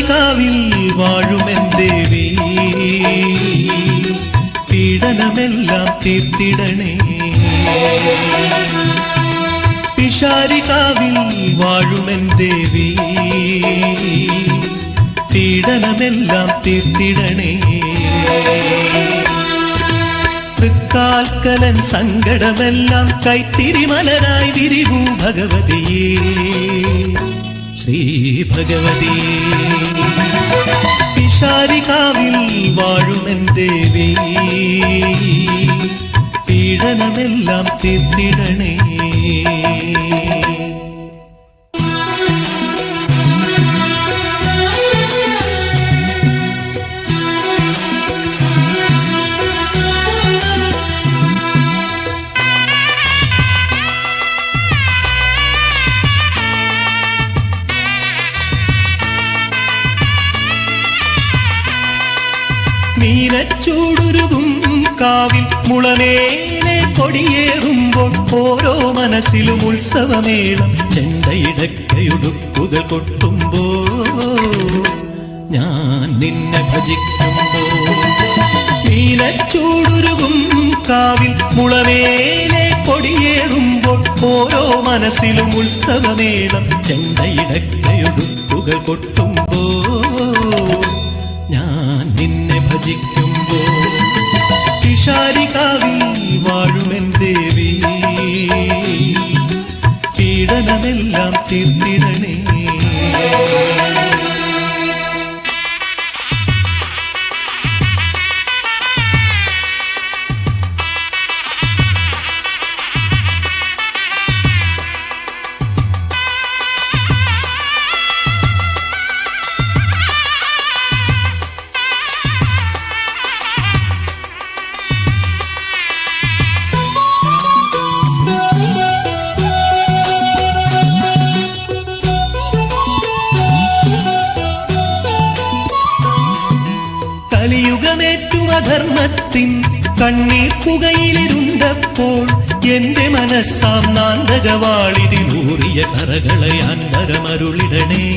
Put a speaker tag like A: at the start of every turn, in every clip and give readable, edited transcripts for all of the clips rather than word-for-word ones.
A: പിഷാരികാവിൽ വാഴുമെൻ ദേവി പീഡനമെല്ലാം തീർത്തിടണേ പിഷാരികാവിൽ വാഴുമെൻ ദേവി പീഡനമെല്ലാം തീർത്തിടണേ തൃക്കാൽക്കലൻ സങ്കടമെല്ലാം കൈത്തിരിമലരായി വിരിവൂ ഭഗവതിയേ ശ്രീ ഭഗവതിയേ പിഷാരികാവിൽ വാഴുമെൻ ദേവി പീഡനമെല്ലാം തീർത്തിടണേ നീലച്ചൂടുരുകും കാവിൽ മുളമേലെ കൊടിയേറുമ്പോൾ ഓരോ മനസ്സിലും ഉത്സവമേളം ചെണ്ടയിടക്കയുടുക്കുകൾ കൊട്ടുമ്പോൾ ഞാൻ നിന്നെ ഭജിക്കുമ്പോൾ നീലച്ചൂടുരുകും കാവിൽ മുളമേലെ കൊടിയേറുമ്പോൾ ഓരോ മനസ്സിലും ഉത്സവമേളം ചെണ്ടയിടക്കയുടുക്കുകൾ കൊട്ടുമ്പോൾ ഞാൻ നിന്നെ ഭജിക്കുമ്പോൾ പിഷാരികാവിൽ വാഴുമെൻ ദേവി പീഡനമെല്ലാം തീർത്തിടണേ ധർമ്മത്തിൻ കണ്ണീർ പുകയിലിരുണ്ടപ്പോൾ എന്റെ മനസ്സാം നാന്തകവാളിലൂറിയ കറകളയാൻ വരമരുളിടണേ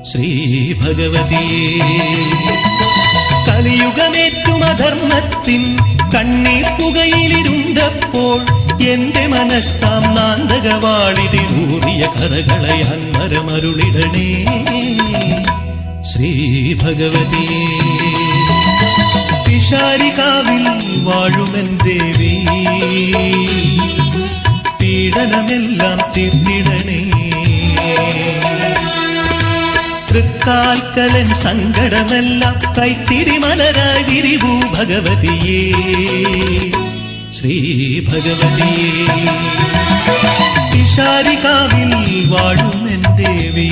A: ശ്രീ ഭഗവതിയേ കലിയുഗമേറ്റും അധർമ്മത്തിൻ കണ്ണീർ പുകയിലിരുണ്ടപ്പോൾ എന്റെ മനസ്സാം നാന്തകവാളിലൂറിയ കറകളയാൻ വരമരുളിടണേ ശ്രീ ഭഗവതിയേ പിഷാരികാവിൽ വാഴുമെൻ ദേവി പീഡനമെല്ലാം തീർത്തിടണേ തൃക്കാൽക്കലൻ സങ്കടമെല്ലാം കൈത്തിരിമലരായി വിരിവൂ ഭഗവതിയേ ശ്രീ ഭഗവതിയേ പിഷാരികാവിൽ വാഴുമെൻ ദേവി